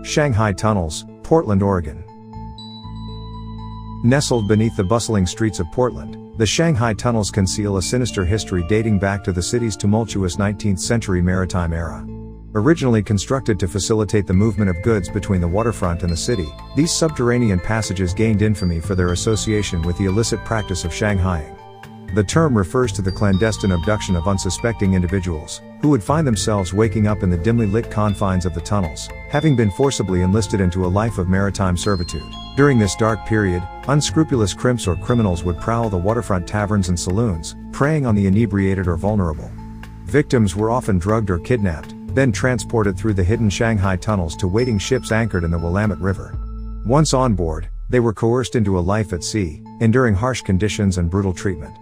Shanghai Tunnels, Portland, Oregon. Nestled beneath the bustling streets of Portland, the Shanghai Tunnels conceal a sinister history dating back to the city's tumultuous 19th century maritime era. Originally constructed to facilitate the movement of goods between the waterfront and the city, these subterranean passages gained infamy for their association with the illicit practice of Shanghaiing. The term refers to the clandestine abduction of unsuspecting individuals, who would find themselves waking up in the dimly lit confines of the tunnels, having been forcibly enlisted into a life of maritime servitude. During this dark period, unscrupulous crimps or criminals would prowl the waterfront taverns and saloons, preying on the inebriated or vulnerable. Victims were often drugged or kidnapped, then transported through the hidden Shanghai tunnels to waiting ships anchored in the Willamette River. Once on board, they were coerced into a life at sea, enduring harsh conditions and brutal treatment.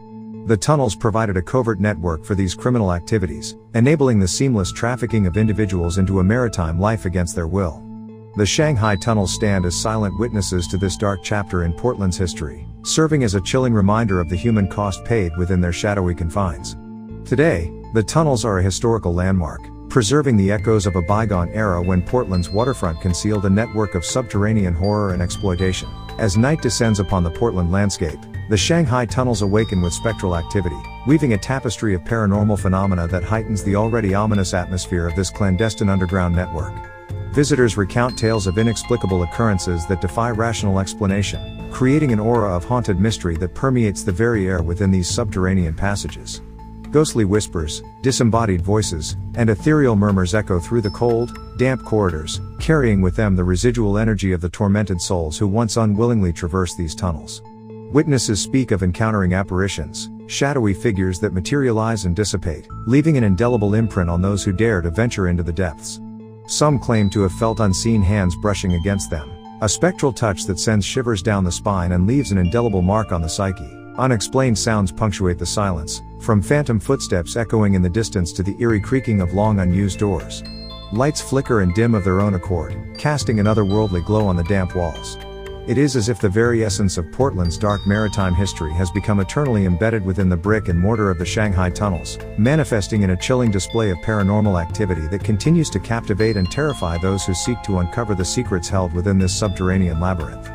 The tunnels provided a covert network for these criminal activities, enabling the seamless trafficking of individuals into a maritime life against their will. The Shanghai tunnels stand as silent witnesses to this dark chapter in Portland's history, serving as a chilling reminder of the human cost paid within their shadowy confines. Today, the tunnels are a historical landmark, preserving the echoes of a bygone era when Portland's waterfront concealed a network of subterranean horror and exploitation. As night descends upon the Portland landscape, the Shanghai tunnels awaken with spectral activity, weaving a tapestry of paranormal phenomena that heightens the already ominous atmosphere of this clandestine underground network. Visitors recount tales of inexplicable occurrences that defy rational explanation, creating an aura of haunted mystery that permeates the very air within these subterranean passages. Ghostly whispers, disembodied voices, and ethereal murmurs echo through the cold, damp corridors, carrying with them the residual energy of the tormented souls who once unwillingly traversed these tunnels. Witnesses speak of encountering apparitions, shadowy figures that materialize and dissipate, leaving an indelible imprint on those who dare to venture into the depths. Some claim to have felt unseen hands brushing against them, a spectral touch that sends shivers down the spine and leaves an indelible mark on the psyche. Unexplained sounds punctuate the silence, from phantom footsteps echoing in the distance to the eerie creaking of long unused doors. Lights flicker and dim of their own accord, casting an otherworldly glow on the damp walls. It is as if the very essence of Portland's dark maritime history has become eternally embedded within the brick and mortar of the Shanghai tunnels, manifesting in a chilling display of paranormal activity that continues to captivate and terrify those who seek to uncover the secrets held within this subterranean labyrinth.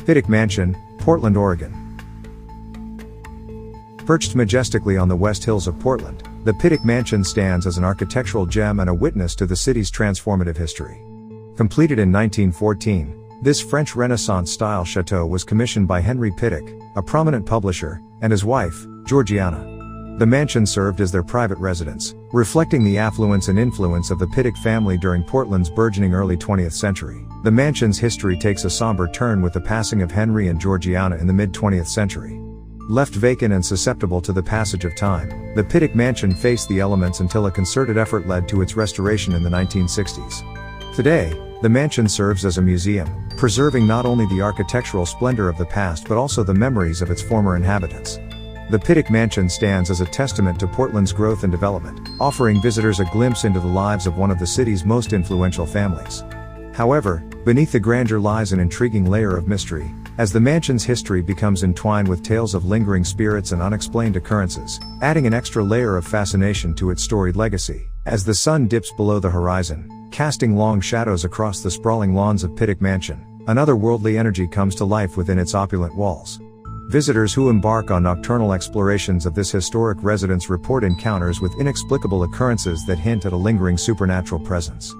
Pittock Mansion, Portland, Oregon. Perched majestically on the West Hills of Portland, the Pittock Mansion stands as an architectural gem and a witness to the city's transformative history. Completed in 1914, this French Renaissance-style chateau was commissioned by Henry Pittock, a prominent publisher, and his wife, Georgiana. The mansion served as their private residence, reflecting the affluence and influence of the Pittock family during Portland's burgeoning early 20th century. The mansion's history takes a somber turn with the passing of Henry and Georgiana in the mid-20th century. Left vacant and susceptible to the passage of time, the Pittock Mansion faced the elements until a concerted effort led to its restoration in the 1960s. Today, the mansion serves as a museum, preserving not only the architectural splendor of the past but also the memories of its former inhabitants. The Pittock Mansion stands as a testament to Portland's growth and development, offering visitors a glimpse into the lives of one of the city's most influential families. However, beneath the grandeur lies an intriguing layer of mystery, as the mansion's history becomes entwined with tales of lingering spirits and unexplained occurrences, adding an extra layer of fascination to its storied legacy. As the sun dips below the horizon, casting long shadows across the sprawling lawns of Pittock Mansion, an otherworldly energy comes to life within its opulent walls. Visitors who embark on nocturnal explorations of this historic residence report encounters with inexplicable occurrences that hint at a lingering supernatural presence.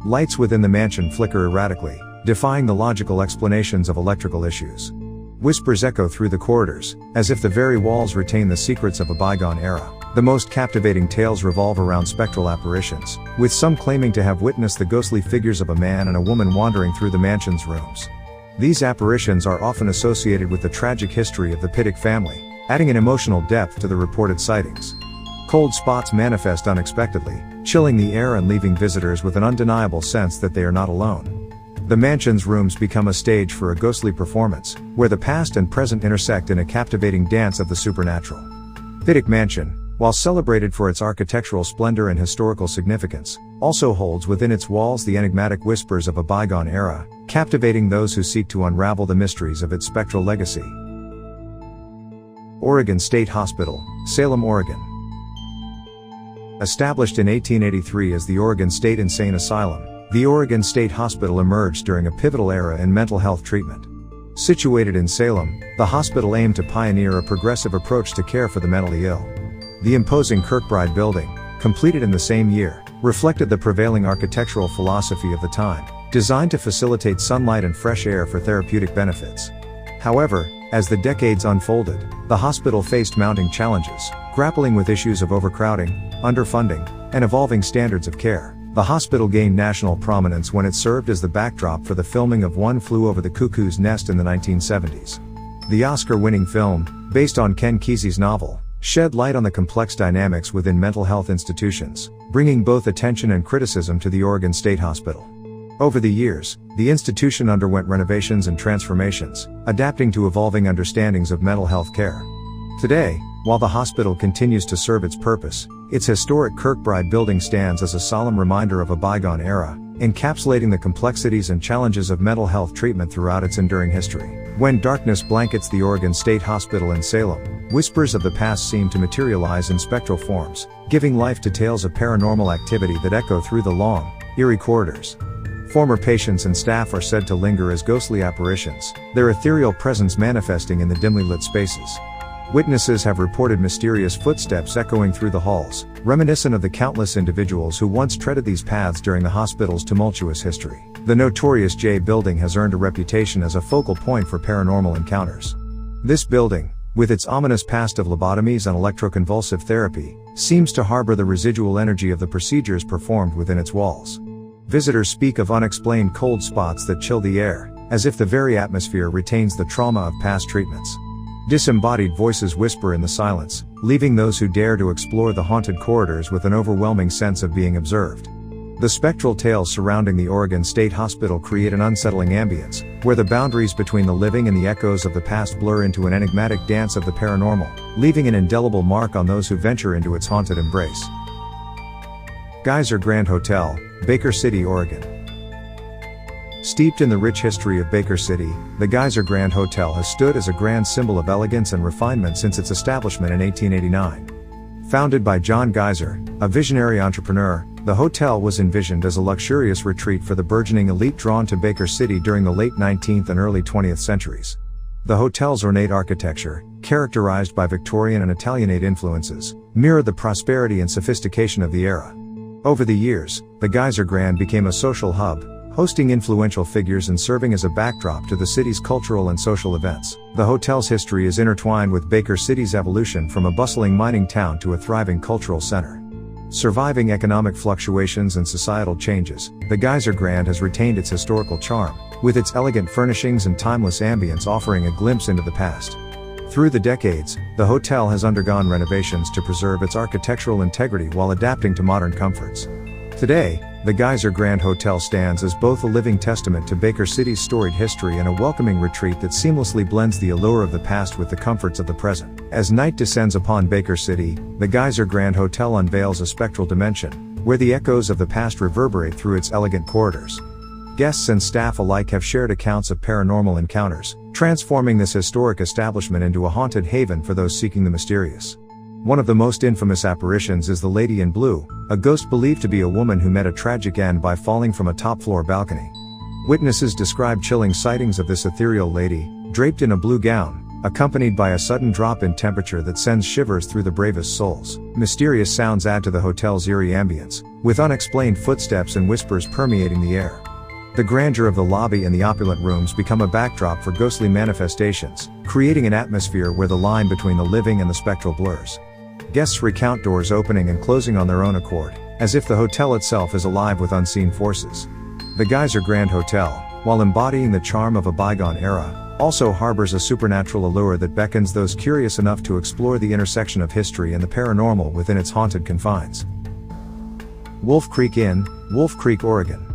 Lights within the mansion flicker erratically, defying the logical explanations of electrical issues. Whispers echo through the corridors, as if the very walls retain the secrets of a bygone era. The most captivating tales revolve around spectral apparitions, with some claiming to have witnessed the ghostly figures of a man and a woman wandering through the mansion's rooms. These apparitions are often associated with the tragic history of the Pittock family, adding an emotional depth to the reported sightings. Cold spots manifest unexpectedly, chilling the air and leaving visitors with an undeniable sense that they are not alone. The mansion's rooms become a stage for a ghostly performance, where the past and present intersect in a captivating dance of the supernatural. Pittock Mansion, while celebrated for its architectural splendor and historical significance, also holds within its walls the enigmatic whispers of a bygone era, captivating those who seek to unravel the mysteries of its spectral legacy. Oregon State Hospital, Salem, Oregon. Established in 1883 as the Oregon State Insane Asylum, The Oregon State Hospital emerged during a pivotal era in mental health treatment. Situated in Salem, the hospital aimed to pioneer a progressive approach to care for the mentally ill. The imposing Kirkbride building, completed in the same year, reflected the prevailing architectural philosophy of the time, designed to facilitate sunlight and fresh air for therapeutic benefits. However, as the decades unfolded, the hospital faced mounting challenges, grappling with issues of overcrowding, underfunding, and evolving standards of care. The hospital gained national prominence when it served as the backdrop for the filming of One Flew Over the Cuckoo's Nest in the 1970s. The Oscar-winning film, based on Ken Kesey's novel, shed light on the complex dynamics within mental health institutions, bringing both attention and criticism to the Oregon State Hospital. Over the years, the institution underwent renovations and transformations, adapting to evolving understandings of mental health care. Today, while the hospital continues to serve its purpose, its historic Kirkbride building stands as a solemn reminder of a bygone era, encapsulating the complexities and challenges of mental health treatment throughout its enduring history. When darkness blankets the Oregon State Hospital in Salem, whispers of the past seem to materialize in spectral forms, giving life to tales of paranormal activity that echo through the long, eerie corridors. Former patients and staff are said to linger as ghostly apparitions, their ethereal presence manifesting in the dimly lit spaces. Witnesses have reported mysterious footsteps echoing through the halls, reminiscent of the countless individuals who once treaded these paths during the hospital's tumultuous history. The notorious J Building has earned a reputation as a focal point for paranormal encounters. This building, with its ominous past of lobotomies and electroconvulsive therapy, seems to harbor the residual energy of the procedures performed within its walls. Visitors speak of unexplained cold spots that chill the air, as if the very atmosphere retains the trauma of past treatments. Disembodied voices whisper in the silence, leaving those who dare to explore the haunted corridors with an overwhelming sense of being observed. The spectral tales surrounding the Oregon State Hospital create an unsettling ambience, where the boundaries between the living and the echoes of the past blur into an enigmatic dance of the paranormal, leaving an indelible mark on those who venture into its haunted embrace. Geyser Grand Hotel, Baker City, Oregon. Steeped in the rich history of Baker City, the Geyser Grand Hotel has stood as a grand symbol of elegance and refinement since its establishment in 1889. Founded by John Geyser, a visionary entrepreneur, the hotel was envisioned as a luxurious retreat for the burgeoning elite drawn to Baker City during the late 19th and early 20th centuries. The hotel's ornate architecture, characterized by Victorian and Italianate influences, mirrored the prosperity and sophistication of the era. Over the years, the Geyser Grand became a social hub, hosting influential figures and serving as a backdrop to the city's cultural and social events. The hotel's history is intertwined with Baker City's evolution from a bustling mining town to a thriving cultural center. Surviving economic fluctuations and societal changes, the Geyser Grand has retained its historical charm, with its elegant furnishings and timeless ambience offering a glimpse into the past. Through the decades, the hotel has undergone renovations to preserve its architectural integrity while adapting to modern comforts. Today, the Geyser Grand Hotel stands as both a living testament to Baker City's storied history and a welcoming retreat that seamlessly blends the allure of the past with the comforts of the present. As night descends upon Baker City, the Geyser Grand Hotel unveils a spectral dimension, where the echoes of the past reverberate through its elegant corridors. Guests and staff alike have shared accounts of paranormal encounters, transforming this historic establishment into a haunted haven for those seeking the mysterious. One of the most infamous apparitions is the Lady in Blue, a ghost believed to be a woman who met a tragic end by falling from a top-floor balcony. Witnesses describe chilling sightings of this ethereal lady, draped in a blue gown, accompanied by a sudden drop in temperature that sends shivers through the bravest souls. Mysterious sounds add to the hotel's eerie ambience, with unexplained footsteps and whispers permeating the air. The grandeur of the lobby and the opulent rooms become a backdrop for ghostly manifestations, creating an atmosphere where the line between the living and the spectral blurs. Guests recount doors opening and closing on their own accord, as if the hotel itself is alive with unseen forces. The Geyser Grand Hotel, while embodying the charm of a bygone era, also harbors a supernatural allure that beckons those curious enough to explore the intersection of history and the paranormal within its haunted confines. Wolf Creek Inn, Wolf Creek, Oregon.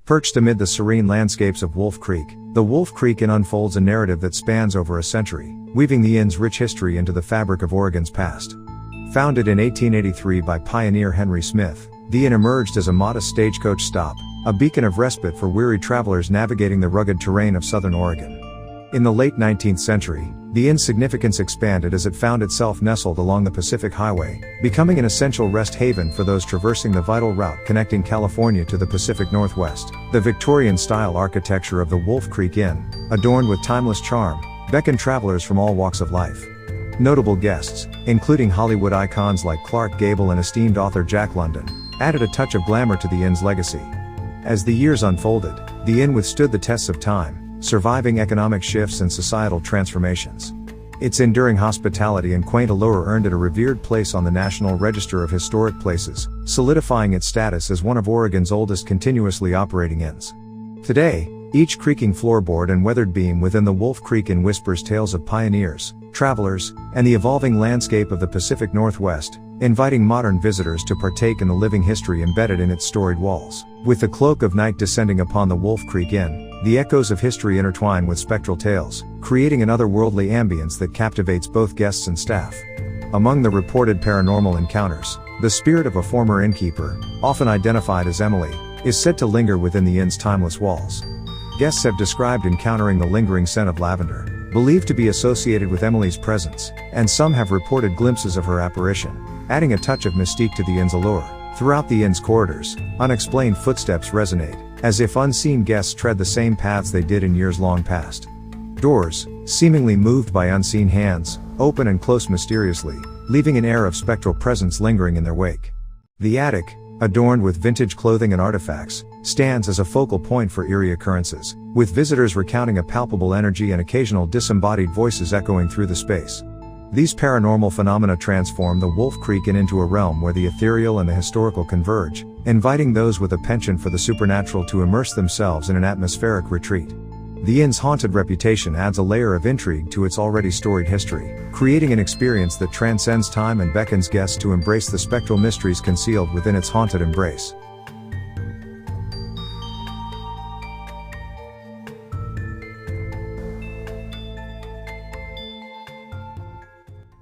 Perched amid the serene landscapes of Wolf Creek, the Wolf Creek Inn unfolds a narrative that spans over a century, weaving the inn's rich history into the fabric of Oregon's past. Founded in 1883 by pioneer Henry Smith, the inn emerged as a modest stagecoach stop, a beacon of respite for weary travelers navigating the rugged terrain of southern Oregon. In the late 19th century, The inn's significance expanded as it found itself nestled along the Pacific Highway, becoming an essential rest haven for those traversing the vital route connecting California to the Pacific Northwest. The Victorian-style architecture of the Wolf Creek Inn, adorned with timeless charm, beckoned travelers from all walks of life. Notable guests, including Hollywood icons like Clark Gable and esteemed author Jack London, added a touch of glamour to the inn's legacy. As the years unfolded, the inn withstood the tests of time, surviving economic shifts and societal transformations. Its enduring hospitality and quaint allure earned it a revered place on the National Register of Historic Places, solidifying its status as one of Oregon's oldest continuously operating inns. Today, each creaking floorboard and weathered beam within the Wolf Creek Inn whispers tales of pioneers, travelers, and the evolving landscape of the Pacific Northwest, inviting modern visitors to partake in the living history embedded in its storied walls. With the cloak of night descending upon the Wolf Creek Inn, the echoes of history intertwine with spectral tales, creating an otherworldly ambience that captivates both guests and staff. Among the reported paranormal encounters, the spirit of a former innkeeper, often identified as Emily, is said to linger within the inn's timeless walls. Guests have described encountering the lingering scent of lavender, believed to be associated with Emily's presence, and some have reported glimpses of her apparition, adding a touch of mystique to the inn's allure. Throughout the inn's corridors, unexplained footsteps resonate, as if unseen guests tread the same paths they did in years long past. Doors, seemingly moved by unseen hands, open and close mysteriously, leaving an air of spectral presence lingering in their wake. The attic, adorned with vintage clothing and artifacts, stands as a focal point for eerie occurrences, with visitors recounting a palpable energy and occasional disembodied voices echoing through the space. These paranormal phenomena transform the Wolf Creek Inn into a realm where the ethereal and the historical converge, inviting those with a penchant for the supernatural to immerse themselves in an atmospheric retreat. The inn's haunted reputation adds a layer of intrigue to its already storied history, creating an experience that transcends time and beckons guests to embrace the spectral mysteries concealed within its haunted embrace.